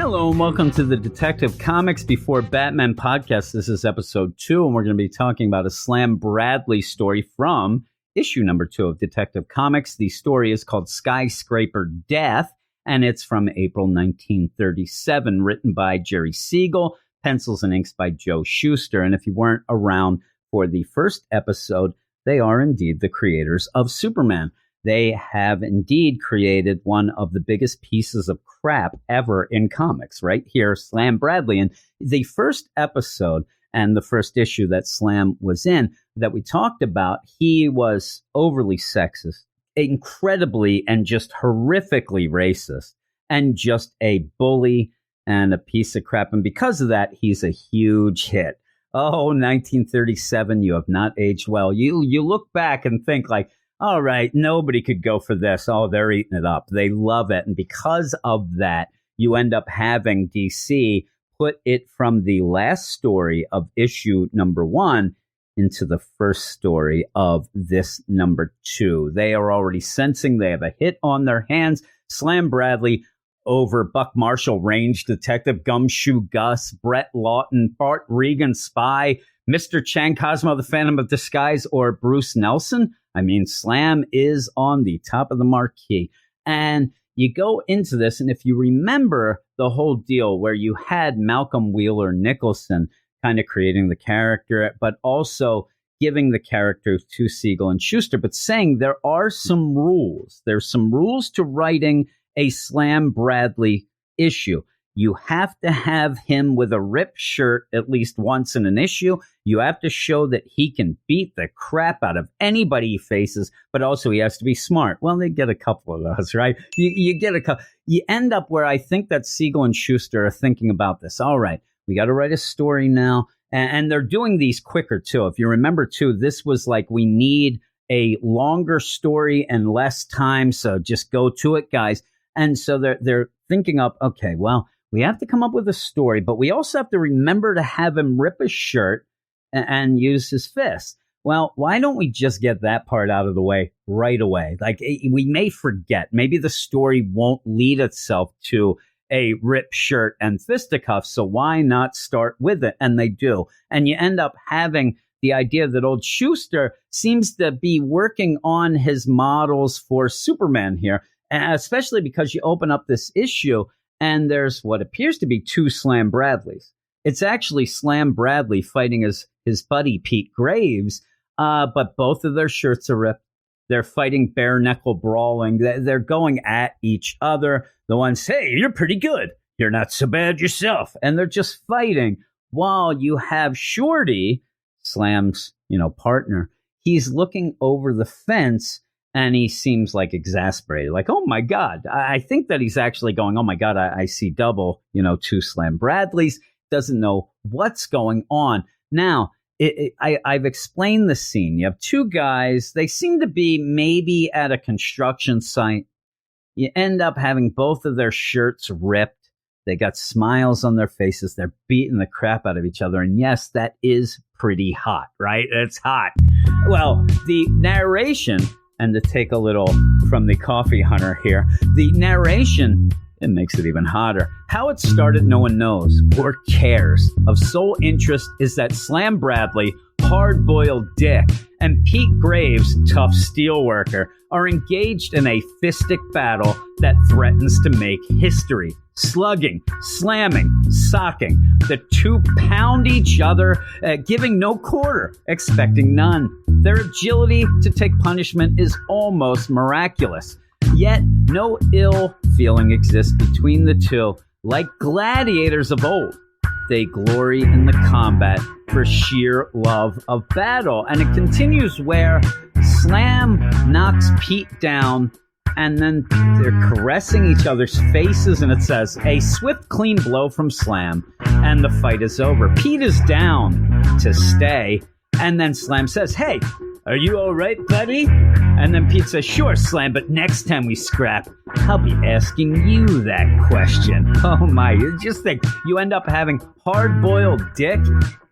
Hello and welcome to the Detective Comics Before Batman podcast. This is episode 2, and we're going to be talking about a Slam Bradley story from issue number 2 of Detective Comics. The story is called Skyscraper Death, and it's from April 1937, written by Jerry Siegel, pencils and inks by Joe Shuster. And if you weren't around for the first episode, they are indeed the creators of Superman. They have indeed created one of the biggest pieces of crap ever in comics, right here, Slam Bradley. And the first episode and the first issue that Slam was in that we talked about, he was overly sexist, incredibly and just horrifically racist, and just a bully and a piece of crap. And because of that, he's a huge hit. Oh, 1937, you have not aged well. You look back and think like, all right, nobody could go for this. Oh, they're eating it up. They love it. And because of that, you end up having DC put it from the last story of issue number 1 into the first story of this number 2. They are already sensing they have a hit on their hands. Slam Bradley over Buck Marshall, Range Detective, Gumshoe Gus, Brett Lawton, Bart Regan, Spy, Mr. Chang, Cosmo the Phantom of Disguise, or Bruce Nelson. I mean, Slam is on the top of the marquee. And you go into this, and if you remember the whole deal where you had Malcolm Wheeler Nicholson kind of creating the character, but also giving the character to Siegel and Shuster, but saying there are some rules. There's some rules to writing a Slam Bradley issue. You have to have him with a ripped shirt at least once in an issue. You have to show that he can beat the crap out of anybody he faces, but also he has to be smart. Well, they get a couple of those, right? You get a couple. You end up where I think that Siegel and Shuster are thinking about this. All right, we got to write a story now. And they're doing these quicker, too. If you remember, too, this was like, we need a longer story and less time, so just go to it, guys. And so they're thinking up, okay, well, we have to come up with a story, but we also have to remember to have him rip his shirt and use his fist. Well, why don't we just get that part out of the way right away? Like, we may forget. Maybe the story won't lead itself to a ripped shirt and fisticuffs, so why not start with it? And they do. And you end up having the idea that old Shuster seems to be working on his models for Superman here, especially because you open up this issue and there's what appears to be 2 Slam Bradleys. It's actually Slam Bradley fighting his buddy Pete Graves, but both of their shirts are ripped. They're fighting bare knuckle brawling. They're going at each other. The ones, hey, you're pretty good. You're not so bad yourself. And they're just fighting while you have Shorty, Slam's, partner. He's looking over the fence. And he seems like exasperated, like, oh, my God. I think that he's actually going, oh, my God, I see double, 2 Slam Bradleys. Doesn't know what's going on. Now, I've explained the scene. You have 2 guys. They seem to be maybe at a construction site. You end up having both of their shirts ripped. They got smiles on their faces. They're beating the crap out of each other. And yes, that is pretty hot, right? It's hot. Well, the narration... And to take a little from the coffee hunter here, the narration, it makes it even hotter. How it started, no one knows or cares. Of sole interest is that Slam Bradley, hard-boiled dick, and Pete Graves, tough steelworker, are engaged in a fistic battle that threatens to make history. Slugging, slamming, socking. The 2 pound each other, giving no quarter, expecting none. Their agility to take punishment is almost miraculous. Yet, no ill feeling exists between the 2. Like gladiators of old, they glory in the combat for sheer love of battle. And it continues where Slam knocks Pete down, and then they're caressing each other's faces, and it says, a swift, clean blow from Slam, and the fight is over. Pete is down to stay, and then Slam says, hey, are you all right, buddy? And then Pete says, sure, Slam, but next time we scrap, I'll be asking you that question. Oh, my. Just think, you end up having hard-boiled dick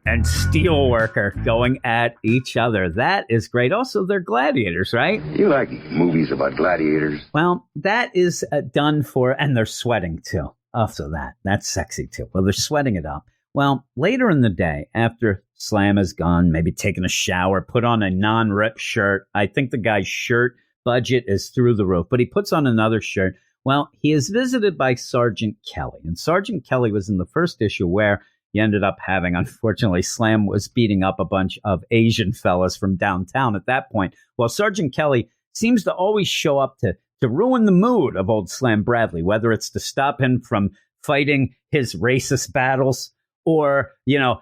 and steelworker going at each other. That is great. Also, they're gladiators, right? You like movies about gladiators? Well, that is done for, and they're sweating, too. So that's sexy too. Well, they're sweating it up. Well, later in the day, after Slam is gone, maybe taking a shower, put on a non-rip shirt. I think the guy's shirt budget is through the roof, but he puts on another shirt. Well, he is visited by Sergeant Kelly. And Sergeant Kelly was in the first issue where you ended up having, unfortunately, Slam was beating up a bunch of Asian fellas from downtown at that point. Well, Sergeant Kelly seems to always show up to ruin the mood of old Slam Bradley, whether it's to stop him from fighting his racist battles or,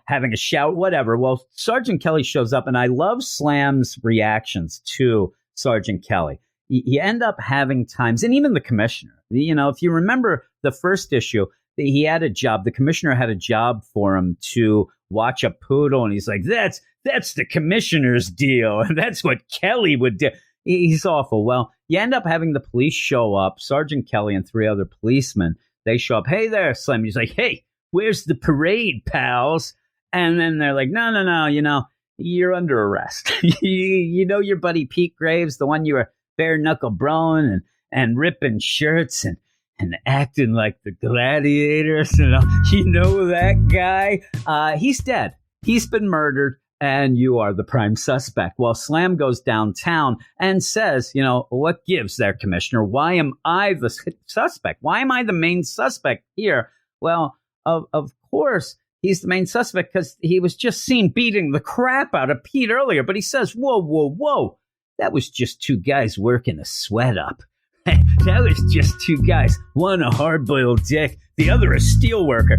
having a shout, whatever. Well, Sergeant Kelly shows up, and I love Slam's reactions to Sergeant Kelly. You end up having times, and even the commissioner, if you remember the first issue, he had a job. The commissioner had a job for him to watch a poodle, and he's like, that's the commissioner's deal, and that's what Kelly would do. He's awful. Well, you end up having the police show up, Sergeant Kelly and 3 other policemen. They show up. Hey there, Slim. He's like, hey, where's the parade, pals? And then they're like, no, you're under arrest. you know your buddy Pete Graves, the one you were bare knuckle broing and ripping shirts and acting like the gladiators. You know that guy? He's dead. He's been murdered. And you are the prime suspect. Well, Slam goes downtown and says, what gives there, Commissioner? Why am I the suspect? Why am I the main suspect here? Well, of course, he's the main suspect because he was just seen beating the crap out of Pete earlier. But he says, whoa. That was just 2 guys working a sweat up. That was just 2 guys. One a hard-boiled dick, the other a steel worker.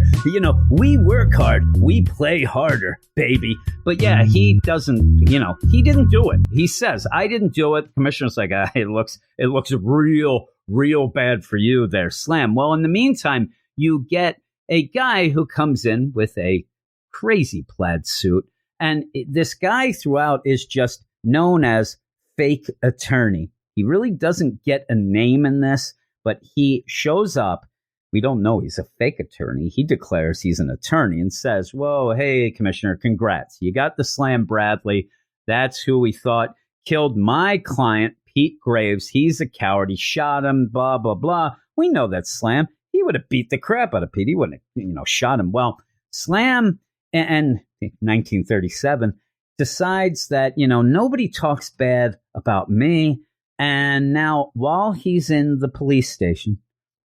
We work hard. We play harder, baby. But yeah, he doesn't, he didn't do it. He says, I didn't do it. The commissioner's like, it looks real bad for you there, Slam. Well, in the meantime, you get a guy who comes in with a crazy plaid suit. And this guy throughout is just known as Fake Attorney. He really doesn't get a name in this, but he shows up. We don't know he's a fake attorney. He declares he's an attorney and says, whoa, hey, Commissioner, congrats. You got the Slam Bradley. That's who we thought killed my client, Pete Graves. He's a coward. He shot him, blah, blah, blah. We know that Slam. He would have beat the crap out of Pete. He wouldn't have, shot him. Well, Slam in 1937 decides that, nobody talks bad about me. And now, while he's in the police station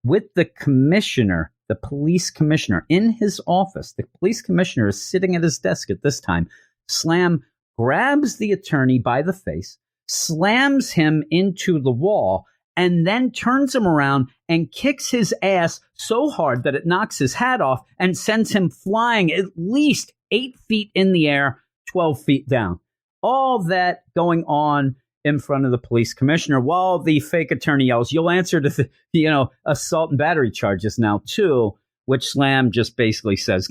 with the commissioner, the police commissioner in his office, the police commissioner is sitting at his desk at this time. Slam grabs the attorney by the face, slams him into the wall, and then turns him around and kicks his ass so hard that it knocks his hat off and sends him flying at least 8 feet in the air, 12 feet down. All that going on in front of the police commissioner while the fake attorney yells, you'll answer to the, assault and battery charges now too, which Slam just basically says,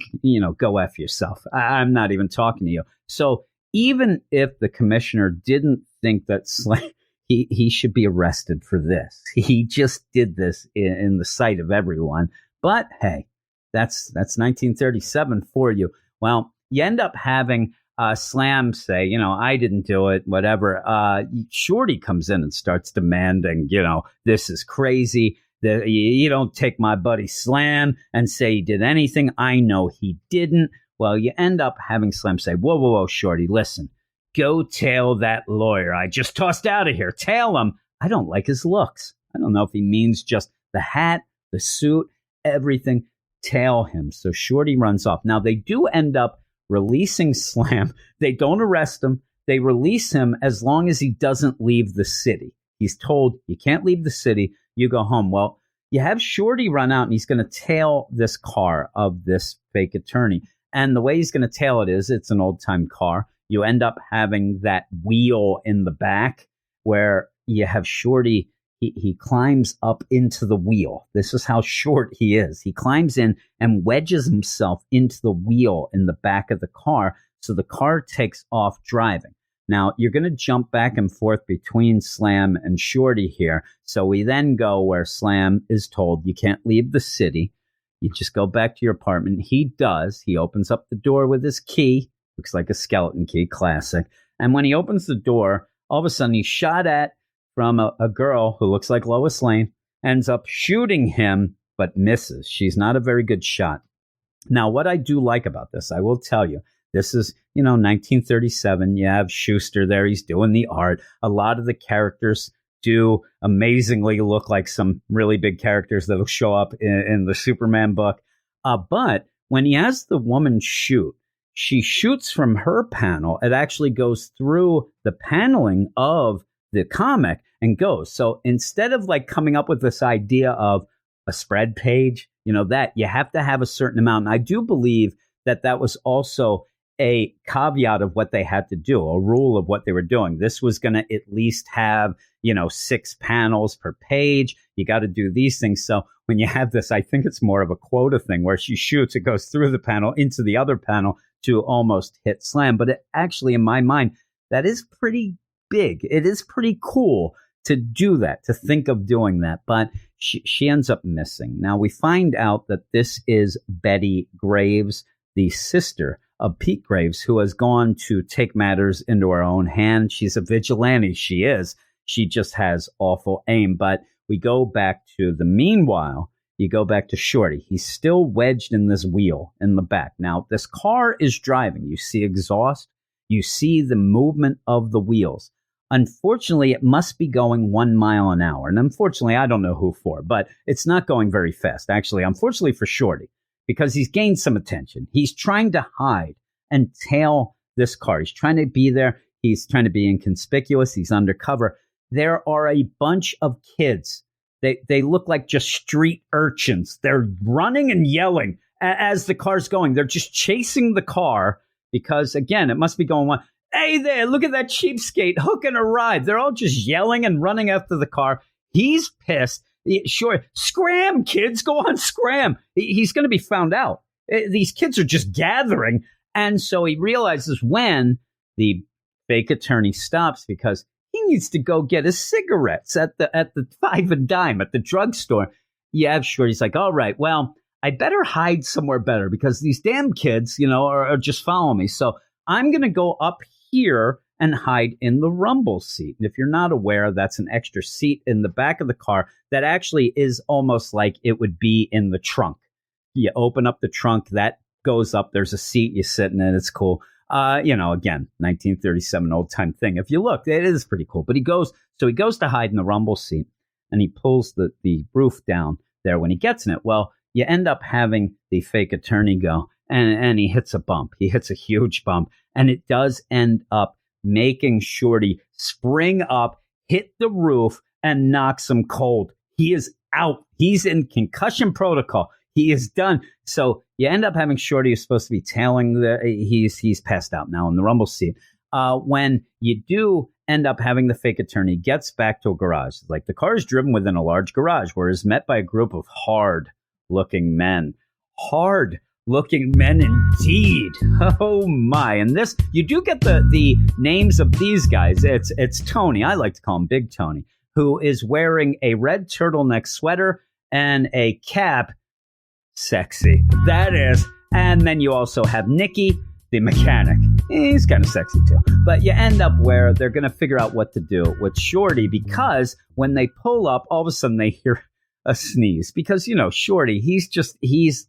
go F yourself. I'm not even talking to you. So even if the commissioner didn't think that Slam, he should be arrested for this. He just did this in the sight of everyone. But hey, that's 1937 for you. Well, you end up having Slam say, I didn't do it, whatever. Shorty comes in and starts demanding, this is crazy. You don't take my buddy Slam and say he did anything. I know he didn't. Well, you end up having Slam say, whoa, Shorty, listen, go tail that lawyer I just tossed out of here. Tail him. I don't like his looks. I don't know if he means just the hat, the suit, everything. Tail him. So Shorty runs off. Now, they do end up releasing Slam. They don't arrest him. They release him as long as he doesn't leave the city. He's told, you can't leave the city. You go home. Well, you have Shorty run out and he's going to tail this car of this fake attorney. And the way he's going to tail it is it's an old time car. You end up having that wheel in the back where you have Shorty. He climbs up into the wheel. This is how short he is. He climbs in and wedges himself into the wheel in the back of the car. So the car takes off driving. Now, you're going to jump back and forth between Slam and Shorty here. So we then go where Slam is told you can't leave the city. You just go back to your apartment. He does. He opens up the door with his key. Looks like a skeleton key, classic. And when he opens the door, all of a sudden he's shot at from a girl who looks like Lois Lane, ends up shooting him but misses. She's not a very good shot. Now, what I do like about this, I will tell you, this is, 1937. You have Schuster there. He's doing the art. A lot of the characters do amazingly look like some really big characters that'll show up in the Superman book. But when he has the woman shoot, she shoots from her panel. It actually goes through the paneling of the comic and goes. So instead of like coming up with this idea of a spread page, that you have to have a certain amount. And I do believe that was also a caveat of what they had to do, a rule of what they were doing. This was going to at least have, 6 panels per page. You got to do these things. So when you have this, I think it's more of a quota thing where she shoots, it goes through the panel into the other panel to almost hit slam. But it actually, in my mind, that is pretty big. It is pretty cool to do that, to think of doing that. But she ends up missing. Now we find out that this is Betty Graves, the sister of Pete Graves, who has gone to take matters into her own hand. She's a vigilante. She is. She just has awful aim. But we go back to meanwhile, you go back to Shorty. He's still wedged in this wheel in the back. Now, this car is driving. You see exhaust. You see the movement of the wheels. Unfortunately, it must be going 1 mile an hour. And unfortunately, I don't know who for, but it's not going very fast. Actually, unfortunately for Shorty, because he's gained some attention. He's trying to hide and tail this car. He's trying to be there. He's trying to be inconspicuous. He's undercover. There are a bunch of kids. They look like just street urchins. They're running and yelling as the car's going. They're just chasing the car because, again, it must be going on. Hey there, look at that cheapskate hooking a ride. They're all just yelling and running after the car. He's pissed. Sure, scram, kids, go on, scram. He's going to be found out. These kids are just gathering. And so he realizes when the fake attorney stops because he needs to go get his cigarettes at the 5 and dime at the drugstore. Yeah, sure. He's like, all right, well, I better hide somewhere better because these damn kids, are just following me. So I'm going to go up here and hide in the rumble seat. And if you're not aware, that's an extra seat in the back of the car that actually is almost like it would be in the trunk. You open up the trunk, that goes up. There's a seat, you sit in it. It's cool. Again, 1937 old time thing. If you look, it is pretty cool. But he goes to hide in the rumble seat and he pulls the roof down there when he gets in it. Well, you end up having the fake attorney go and he hits a bump. He hits a huge bump and it does end up making Shorty spring up, hit the roof and knocks him cold. He is out. He's in concussion protocol. He is done. So you end up having Shorty who's supposed to be tailing he's passed out now in the rumble seat. When you do end up having the fake attorney gets back to a garage, like the car is driven within a large garage where is met by a group of hard-looking men. Hard-looking men indeed. Oh my. And this, you do get the names of these guys. It's Tony. I like to call him Big Tony, who is wearing a red turtleneck sweater and a cap. Sexy. That is. And then you also have Nicky, the mechanic. He's kind of sexy too. But you end up where they're going to figure out what to do with Shorty because when they pull up, all of a sudden they hear a sneeze. Because, Shorty, he's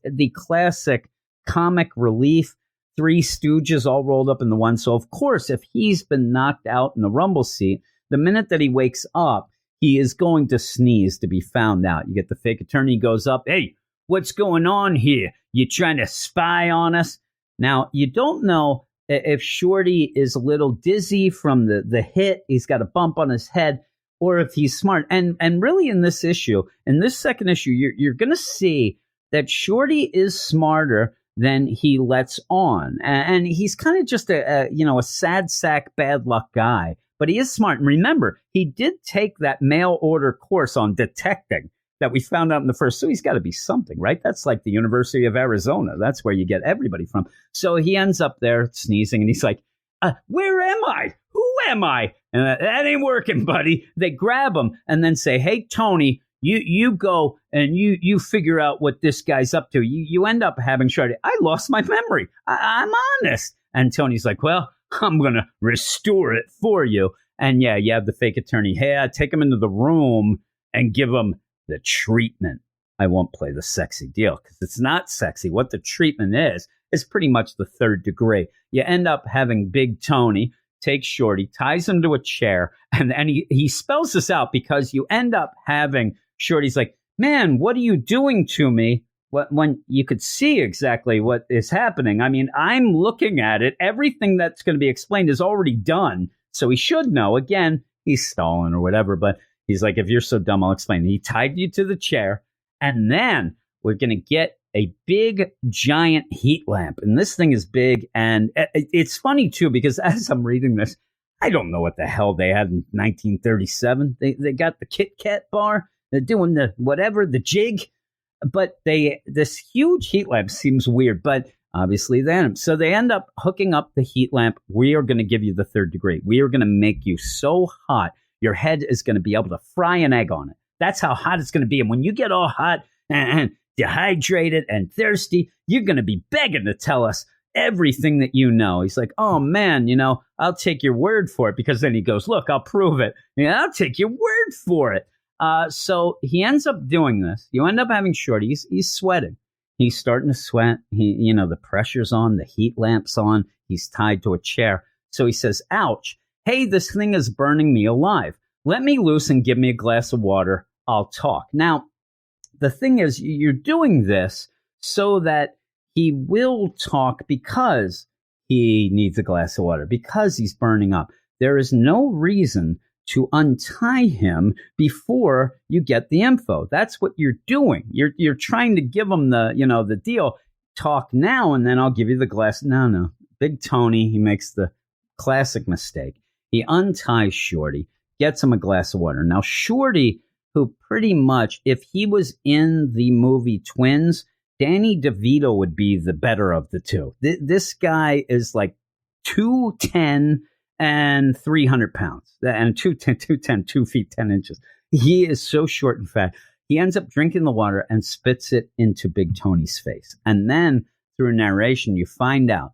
the classic comic relief, Three Stooges all rolled up in the one. So, of course, if he's been knocked out in the rumble seat, the minute that he wakes up, he is going to sneeze to be found out. You get the fake attorney goes up. Hey, what's going on here? You trying to spy on us? Now, you don't know if Shorty is a little dizzy from the hit. He's got a bump on his head, or if he's smart. And really in this issue, in this second issue, you're going to see that Shorty is smarter than he lets on. And he's kind of just a sad sack, bad luck guy. But he is smart. And remember, he did take that mail order course on detecting that we found out in the first. So he's got to be something, right? That's like the University of Arizona. That's where you get everybody from. So he ends up there sneezing and he's like, where am I? Who am I? And that ain't working, buddy. They grab him and then say, hey, Tony, you go and you figure out what this guy's up to. You end up having Shorty. I lost my memory. I'm honest. And Tony's like, well, I'm going to restore it for you. And yeah, you have the fake attorney. Hey, I take him into the room and give him the treatment. I won't play the sexy deal because it's not sexy. What the treatment is pretty much the third degree. You end up having Big Tony take Shorty, ties him to a chair, and he spells this out because you end up having Shorty's like, man, what are you doing to me? When you could see exactly what is happening. I mean, I'm looking at it. Everything that's going to be explained is already done. So he should know. Again, he's stalling or whatever, but he's like, if you're so dumb, I'll explain. He tied you to the chair, and then we're going to get a big, giant heat lamp. And this thing is big, and it's funny, too, because as I'm reading this, I don't know what the hell they had in 1937. They got the Kit Kat bar. They're doing the jig. But this huge heat lamp seems weird, but obviously then. So they end up hooking up the heat lamp. We are going to give you the third degree. We are going to make you so hot, your head is going to be able to fry an egg on it. That's how hot it's going to be. And when you get all hot and dehydrated and thirsty, you're going to be begging to tell us everything that you know. He's like, oh, man, I'll take your word for it. Because then he goes, look, I'll prove it. Yeah, I'll take your word for it. So he ends up doing this. You end up having Shorty. He's sweating. He's starting to sweat. The pressure's on. The heat lamp's on. He's tied to a chair. So he says, ouch. Hey, this thing is burning me alive. Let me loose and give me a glass of water. I'll talk. Now, the thing is, you're doing this so that he will talk because he needs a glass of water, because he's burning up. There is no reason to untie him before you get the info. That's what you're doing. You're trying to give him the deal. Talk now, and then I'll give you the glass. No. Big Tony, he makes the classic mistake. He unties Shorty, gets him a glass of water. Now, Shorty, who pretty much, if he was in the movie Twins, Danny DeVito would be the better of the two. This guy is like 210 and 300 pounds, and 210, 2 feet, 10 inches. He is so short and fat. He ends up drinking the water and spits it into Big Tony's face. And then through narration, you find out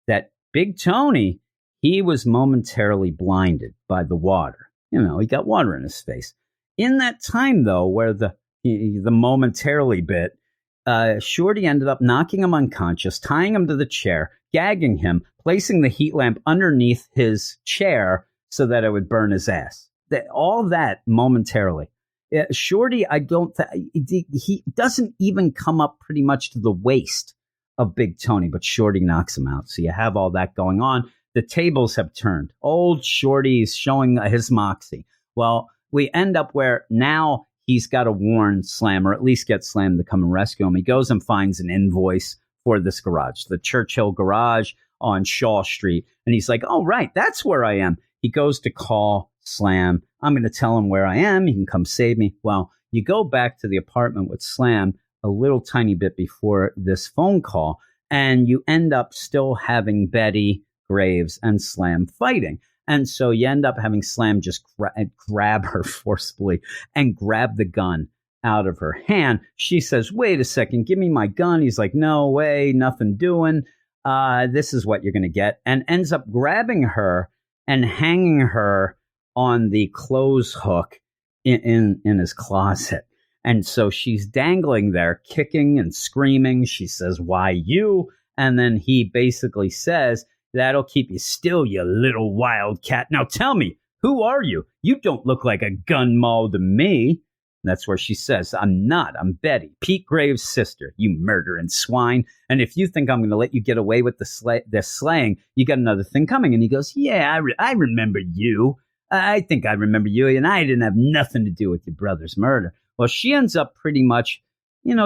that Big Tony, he was momentarily blinded by the water. He got water in his face. In that time, though, where the momentarily bit, Shorty ended up knocking him unconscious, tying him to the chair, gagging him, placing the heat lamp underneath his chair so that it would burn his ass. All that momentarily. Shorty, he doesn't even come up pretty much to the waist of Big Tony, but Shorty knocks him out. So you have all that going on. The tables have turned. Old Shorty's showing his moxie. Well, we end up where now he's got to warn Slam, or at least get Slam to come and rescue him. He goes and finds an invoice for this garage, the Churchill garage on Shaw Street. And he's like, oh, right, that's where I am. He goes to call Slam. I'm going to tell him where I am. He can come save me. Well, you go back to the apartment with Slam a little tiny bit before this phone call, and you end up still having Betty, Graves, and Slam fighting. And so you end up having Slam just grab her forcibly and grab the gun out of her hand. She says, wait a second, give me my gun. He's like, no way, nothing doing. This is what you're going to get. And ends up grabbing her and hanging her on the clothes hook in his closet. And so she's dangling there, kicking and screaming. She says, why you? And then he basically says, that'll keep you still, you little wildcat. Now tell me, who are you? You don't look like a gun moll to me. And that's where she says, I'm not. I'm Betty, Pete Graves' sister, you murdering swine. And if you think I'm going to let you get away with the slaying, you got another thing coming. And he goes, yeah, I remember you. I think I remember you. And I didn't have nothing to do with your brother's murder. Well, she ends up pretty much,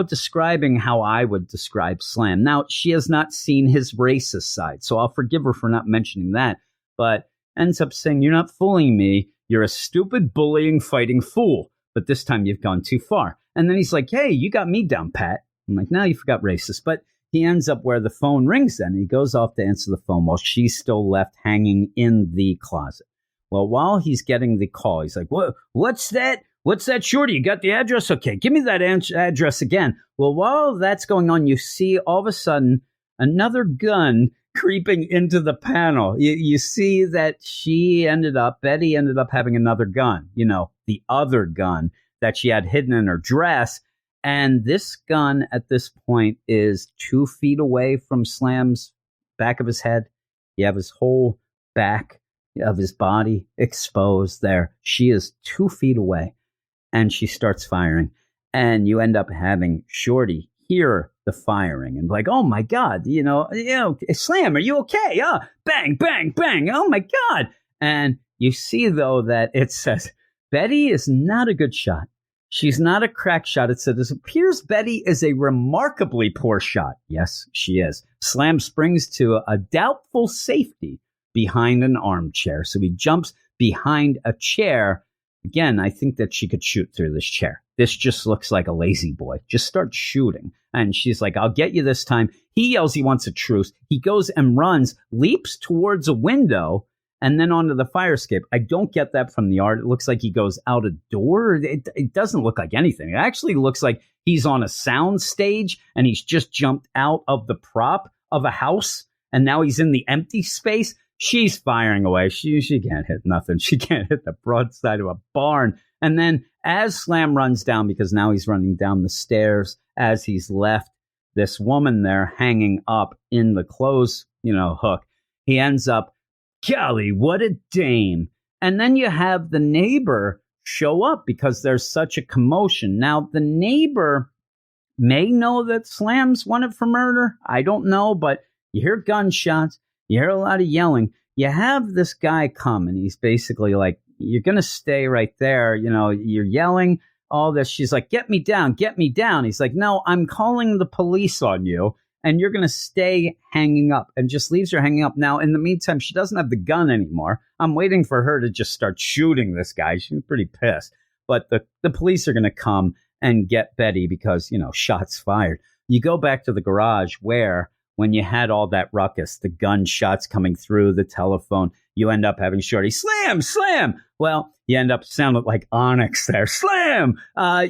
describing how I would describe Slam. Now, she has not seen his racist side, so I'll forgive her for not mentioning that, but ends up saying, you're not fooling me. You're a stupid, bullying, fighting fool. But this time you've gone too far. And then he's like, hey, you got me down, Pat. I'm like, no, you forgot racist. But he ends up where the phone rings then. He goes off to answer the phone while she's still left hanging in the closet. Well, while he's getting the call, he's like, what's that? What's that, Shorty? You got the address? Okay, give me that address again. Well, while that's going on, you see all of a sudden another gun creeping into the panel. You see that Betty ended up having another gun, the other gun that she had hidden in her dress. And this gun at this point is 2 feet away from Slam's back of his head. You have his whole back of his body exposed there. She is 2 feet away and she starts firing. And you end up having Shorty hear the firing and like, oh my God, Slam, are you okay? Bang, bang, bang. Oh my God. And you see, though, that it says Betty is not a good shot. She's not a crack shot. It says, it appears Betty is a remarkably poor shot. Yes, she is. Slam springs to a doubtful safety behind an armchair. So he jumps behind a chair. Again, I think that she could shoot through this chair. This just looks like a lazy boy. Just start shooting. And she's like, I'll get you this time. He yells he wants a truce. He goes and runs, leaps towards a window, and then onto the fire escape. I don't get that from the art. It looks like he goes out a door. It doesn't look like anything. It actually looks like he's on a sound stage and he's just jumped out of the prop of a house. And now he's in the empty space. She's firing away. She can't hit nothing. She can't hit the broadside of a barn. And then as Slam runs down, because now he's running down the stairs, as he's left this woman there hanging up in the clothes, hook, he ends up, golly, what a dame. And then you have the neighbor show up because there's such a commotion. Now, the neighbor may know that Slam's wanted for murder. I don't know, but you hear gunshots. You hear a lot of yelling. You have this guy come, and he's basically like, you're going to stay right there. You're yelling all this. She's like, get me down, get me down. He's like, no, I'm calling the police on you, and you're going to stay hanging up, and just leaves her hanging up. Now, in the meantime, she doesn't have the gun anymore. I'm waiting for her to just start shooting this guy. She's pretty pissed. But the police are going to come and get Betty because, shots fired. You go back to the garage where, when you had all that ruckus, the gunshots coming through the telephone, you end up having Shorty, Slam, Slam. Well, you end up sounding like Onyx there. Slam!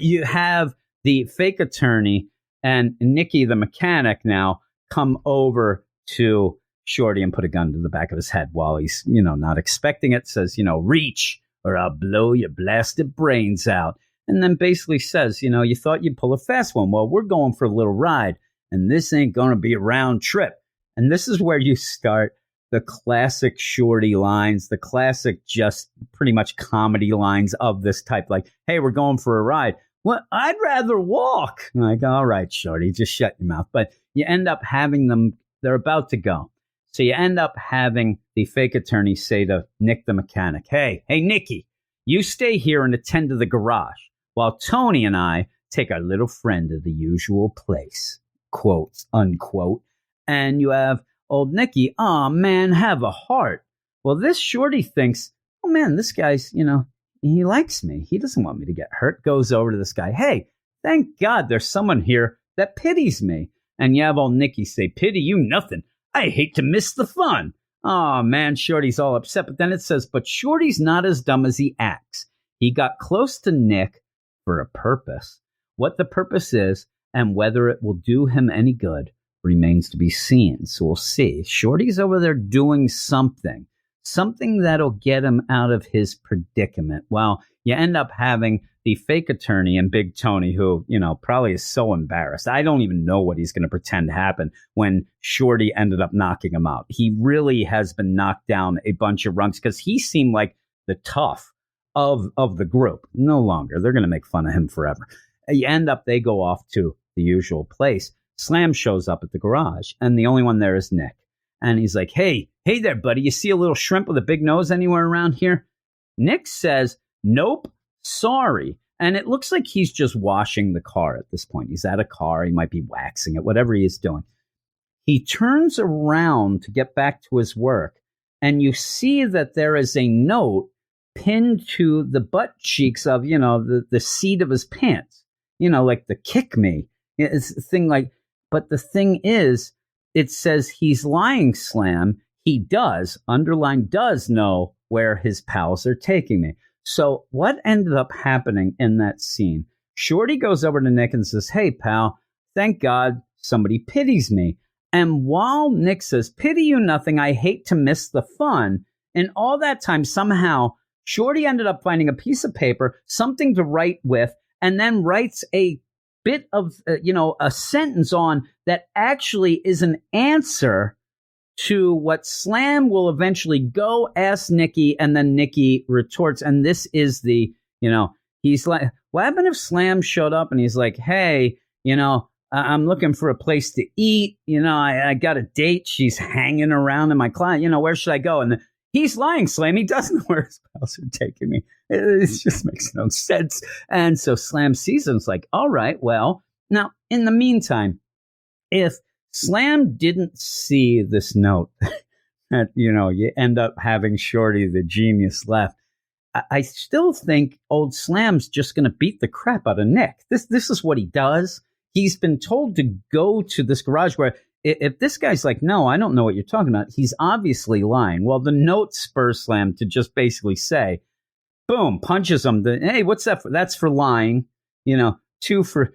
You have the fake attorney and Nicky, the mechanic, now come over to Shorty and put a gun to the back of his head while he's, not expecting it. Says, reach or I'll blow your blasted brains out. And then basically says, you thought you'd pull a fast one. Well, we're going for a little ride. And this ain't going to be a round trip. And this is where you start the classic Shorty lines, the classic just pretty much comedy lines of this type. Like, hey, we're going for a ride. Well, I'd rather walk. I'm like, all right, Shorty, just shut your mouth. But you end up having them, they're about to go. So you end up having the fake attorney say to Nick the mechanic, hey, Nicky, you stay here and attend to the garage while Tony and I take our little friend to the usual place. Quotes, unquote. And you have old Nicky, oh man, have a heart. Well, this Shorty thinks, oh man, this guy's, he likes me. He doesn't want me to get hurt. Goes over to this guy. Hey, thank God there's someone here that pities me. And you have old Nicky say, pity you nothing. I hate to miss the fun. Oh man, Shorty's all upset. But then it says, but Shorty's not as dumb as he acts. He got close to Nick for a purpose. What the purpose is, and whether it will do him any good remains to be seen. So we'll see. Shorty's over there doing something that'll get him out of his predicament. Well, you end up having the fake attorney and Big Tony, who, probably is so embarrassed. I don't even know what he's going to pretend happened when Shorty ended up knocking him out. He really has been knocked down a bunch of rungs because he seemed like the tough of the group. No longer. They're going to make fun of him forever. You end up, they go off to the usual place. Slam shows up at the garage, and the only one there is Nick. And he's like, hey there, buddy. You see a little shrimp with a big nose anywhere around here? Nick says, nope, sorry. And it looks like he's just washing the car at this point. He's at a car. He might be waxing it, whatever he is doing. He turns around to get back to his work, and you see that there is a note pinned to the butt cheeks of, the seat of his pants. Like the kick me. It's a thing like, but the thing is, it says he's lying, Slam. He does, underline does know where his pals are taking me. So what ended up happening in that scene? Shorty goes over to Nick and says, hey, pal, thank God somebody pities me. And while Nick says, pity you nothing, I hate to miss the fun. And all that time, somehow, Shorty ended up finding a piece of paper, something to write with, and then writes a bit of, a sentence on that actually is an answer to what Slam will eventually go ask Nikki, and then Nikki retorts. And this is he's like, what happened if Slam showed up and he's like, hey, I'm looking for a place to eat. I got a date. She's hanging around in my client. Where should I go? And he's lying, Slam. He doesn't know where his pals are taking me. It just makes no sense. And so Slam sees him. It's like, all right, well, now, in the meantime, if Slam didn't see this note that, you end up having Shorty, the genius, left, I still think old Slam's just going to beat the crap out of Nick. This is what he does. He's been told to go to this garage where if this guy's like, no, I don't know what you're talking about, he's obviously lying. Well, the note spurs Slam to just basically say, boom, punches him. Hey, what's that for? That's for lying. Two for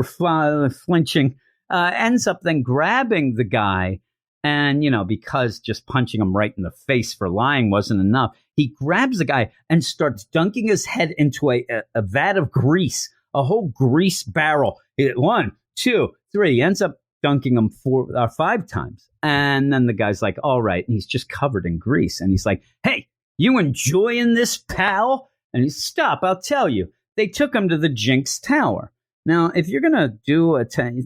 flinching. Ends up then grabbing the guy. And, because just punching him right in the face for lying wasn't enough, he grabs the guy and starts dunking his head into a vat of grease, a whole grease barrel. 1, 2, 3. He ends up dunking him 4 or 5 times. And then the guy's like, all right. And he's just covered in grease. And he's like, hey, you enjoying this, pal? And he's, stop, I'll tell you. They took him to the Jinx Tower. Now, if you're going to do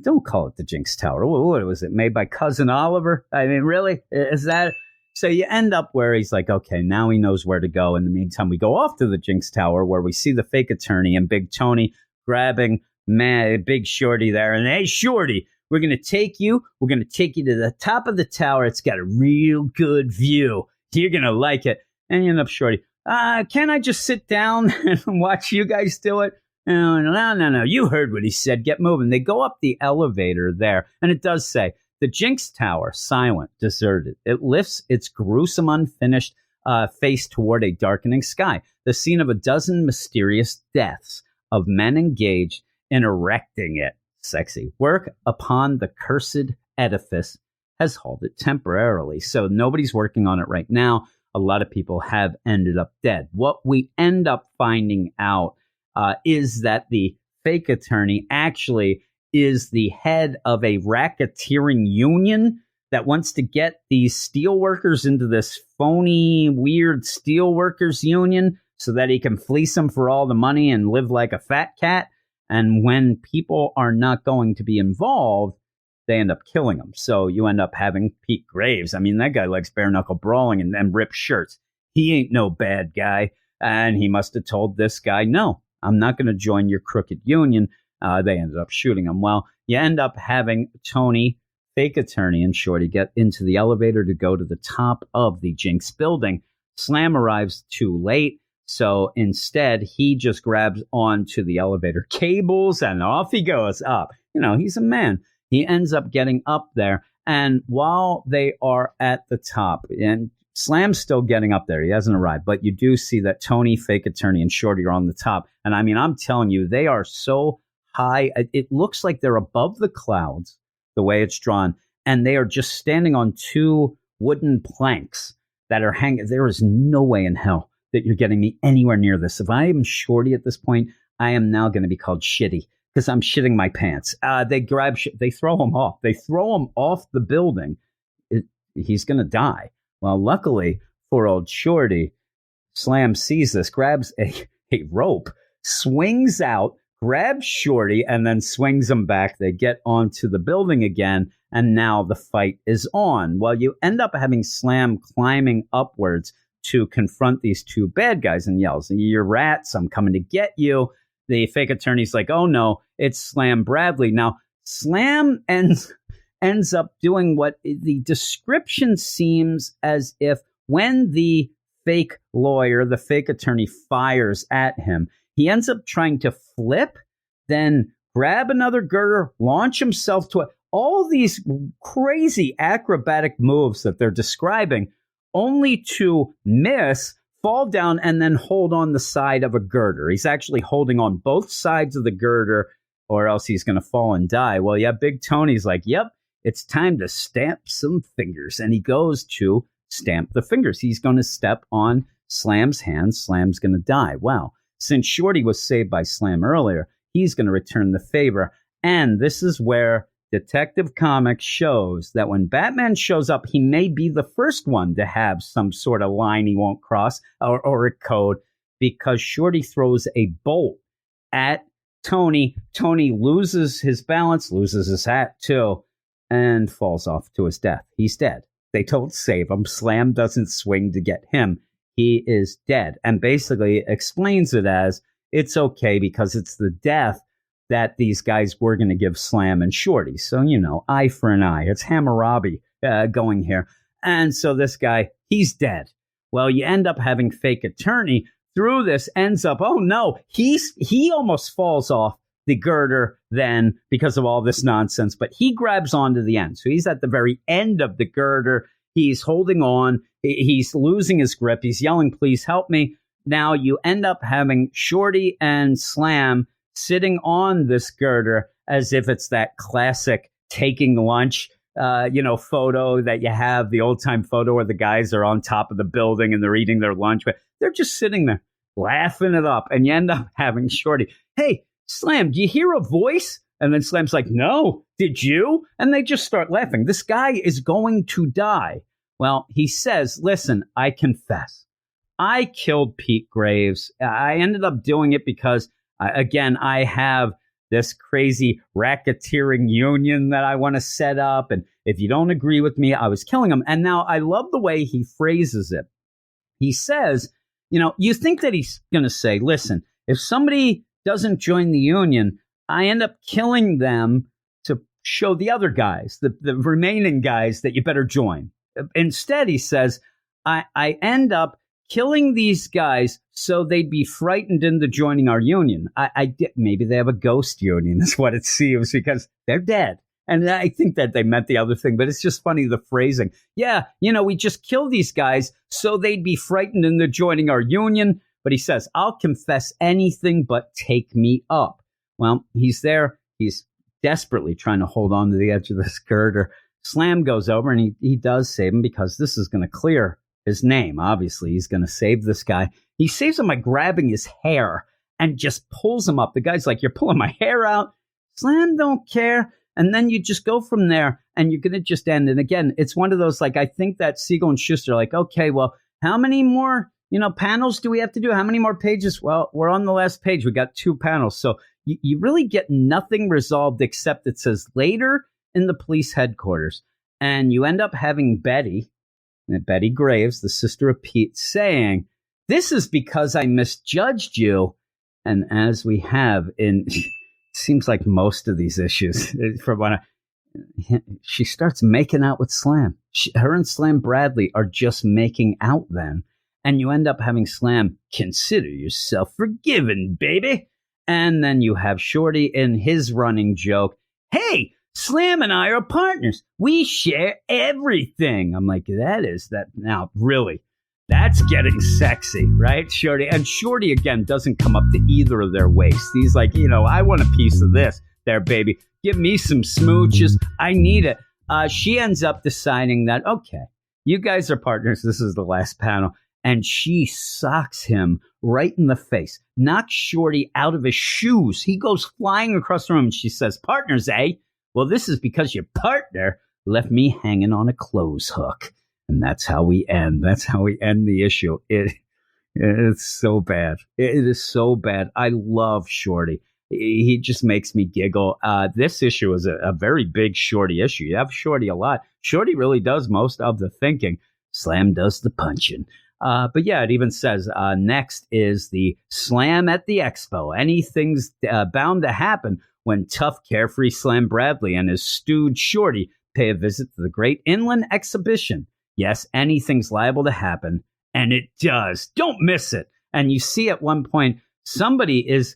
don't call it the Jinx Tower. What was it, made by Cousin Oliver? I mean, really? Is that? So you end up where he's like, okay, now he knows where to go. In the meantime, we go off to the Jinx Tower where we see the fake attorney and Big Tony grabbing Big Shorty there. And, hey, Shorty, we're going to take you to the top of the tower. It's got a real good view. You're going to like it. And you end up, Shorty, can I just sit down and watch you guys do it? No. You heard what he said. Get moving. They go up the elevator there, and it does say, the Jinx Tower, silent, deserted. It lifts its gruesome, unfinished face toward a darkening sky, the scene of a dozen mysterious deaths of men engaged in erecting it. Sexy. Work upon the cursed edifice has halted temporarily. So nobody's working on it right now. A lot of people have ended up dead. What we end up finding out is that the fake attorney actually is the head of a racketeering union that wants to get these steel workers into this phony, weird steel workers union so that he can fleece them for all the money and live like a fat cat. And when people are not going to be involved, they end up killing them. So you end up having Pete Graves. I mean, that guy likes bare knuckle brawling and ripped shirts. He ain't no bad guy. And he must have told this guy, no, I'm not going to join your crooked union. They ended up shooting him. Well, you end up having Tony, fake attorney, and Shorty get into the elevator to go to the top of the Jinx building. Slam arrives too late. So instead, he just grabs onto the elevator cables and off he goes up. He's a man. He ends up getting up there. And while they are at the top, and Slam's still getting up there, he hasn't arrived, but you do see that Tony, fake attorney, and Shorty are on the top. And I mean, I'm telling you, they are so high. It looks like they're above the clouds, the way it's drawn. And they are just standing on 2 wooden planks that are hanging. There is no way in hell that you're getting me anywhere near this. If I am Shorty at this point, I am now going to be called shitty because I'm shitting my pants. They throw him off. They throw him off the building. He's going to die. Well, luckily for old Shorty, Slam sees this, grabs a rope, swings out, grabs Shorty, and then swings him back. They get onto the building again, and now the fight is on. Well, you end up having Slam climbing upwards to confront these 2 bad guys and yells, "You're rats, I'm coming to get you." The fake attorney's like, oh no, it's Slam Bradley. Now, Slam ends up doing what the description seems as if when the fake lawyer, the fake attorney, fires at him, he ends up trying to flip, then grab another girder, launch himself to it. All these crazy acrobatic moves that they're describing, only to miss, fall down, and then hold on the side of a girder. He's actually holding on both sides of the girder, or else he's going to fall and die. Well, yeah, Big Tony's like, yep, it's time to stamp some fingers. And he goes to stamp the fingers. He's going to step on Slam's hand. Slam's going to die. Well, since Shorty was saved by Slam earlier, he's going to return the favor And this is where Detective Comics shows that when Batman shows up, he may be the first one to have some sort of line he won't cross or a code, because Shorty throws a bolt at Tony. Tony loses his balance, loses his hat too, and falls off to his death. He's dead. They don't save him. Slam doesn't swing to get him. He is dead, and basically explains it as it's okay because it's the death that these guys were going to give Slam and Shorty. So, eye for an eye. It's Hammurabi going here. And so this guy, he's dead. Well, you end up having Fake Attorney through this, ends up, oh no, he almost falls off the girder then because of all this nonsense, but he grabs onto the end. So he's at the very end of the girder. He's holding on. He's losing his grip. He's yelling, please help me. Now you end up having Shorty and Slam sitting on this girder as if it's that classic taking lunch, photo that you have, the old time photo where the guys are on top of the building and they're eating their lunch, but they're just sitting there laughing it up. And you end up having Shorty, hey, Slam, do you hear a voice? And then Slam's like, no, did you? And they just start laughing. This guy is going to die. Well, he says, listen, I confess. I killed Pete Graves. I ended up doing it because I have this crazy racketeering union that I want to set up. And if you don't agree with me, I was killing him. And now I love the way he phrases it. He says, you think that he's going to say, listen, if somebody doesn't join the union, I end up killing them to show the other guys, the remaining guys, that you better join. Instead, he says, I end up killing these guys so they'd be frightened into joining our union. Maybe they have a ghost union is what it seems, because they're dead. And I think that they meant the other thing, but it's just funny, the phrasing. Yeah, we just kill these guys so they'd be frightened into joining our union. But he says, I'll confess anything but take me up. Well, he's there. He's desperately trying to hold on to the edge of this girder. Slam goes over and he does save him because this is going to clear his name. Obviously, he's going to save this guy. He saves him by grabbing his hair and just pulls him up. The guy's like, you're pulling my hair out. Slam don't care. And then you just go from there and you're going to just end. And again, it's one of those, like, I think that Siegel and Schuster are like, okay, well, how many more, panels do we have to do? How many more pages? Well, we're on the last page. We got 2 panels. So you really get nothing resolved except it says later in the police headquarters. And you end up having Betty Graves, the sister of Pete, saying, this is because I misjudged you. And as we have in, seems like most of these issues, she starts making out with Slam. Her and Slam Bradley are just making out then. And you end up having Slam, consider yourself forgiven, baby. And then you have Shorty in his running joke, hey, Slam and I are partners. We share everything. I'm like, that now, really, that's getting sexy, right, Shorty? And Shorty, again, doesn't come up to either of their waists. He's like, I want a piece of this there, baby. Give me some smooches. I need it. She ends up deciding that, okay, you guys are partners. This is the last panel. And she socks him right in the face, knocks Shorty out of his shoes. He goes flying across the room and she says, partners, eh? Well, this is because your partner left me hanging on a clothes hook. And that's how we end. That's how we end the issue. It's so bad. It is so bad. I love Shorty. He just makes me giggle. This issue is a very big Shorty issue. You have Shorty a lot. Shorty really does most of the thinking. Slam does the punching. But yeah, it even says next is the Slam at the Expo. Anything's bound to happen when tough, carefree Slam Bradley and his stewed Shorty pay a visit to the Great Inland Exhibition. Yes, anything's liable to happen, and it does. Don't miss it. And you see at one point, somebody is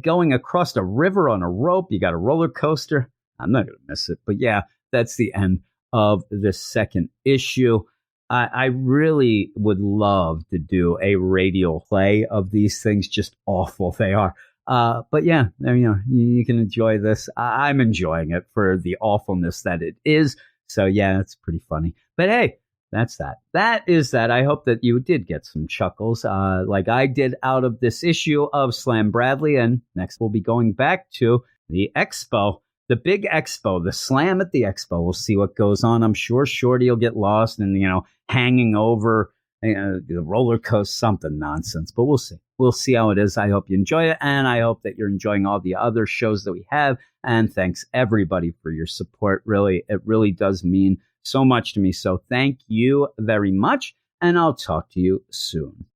going across a river on a rope. You got a roller coaster. I'm not going to miss it. But yeah, that's the end of the second issue. I really would love to do a radial play of these things. Just awful they are. But yeah, you can enjoy this. I'm enjoying it for the awfulness that it is. So yeah, it's pretty funny. But hey, that's that. That is that. I hope that you did get some chuckles like I did out of this issue of Slam Bradley. And next we'll be going back to The expo, the big expo, the slam at the expo. We'll see what goes on. I'm sure Shorty will get lost and, hanging over the roller coaster, something nonsense, but we'll see. We'll see how it is. I hope you enjoy it. And I hope that you're enjoying all the other shows that we have. And thanks everybody for your support. Really, it really does mean so much to me. So thank you very much. And I'll talk to you soon.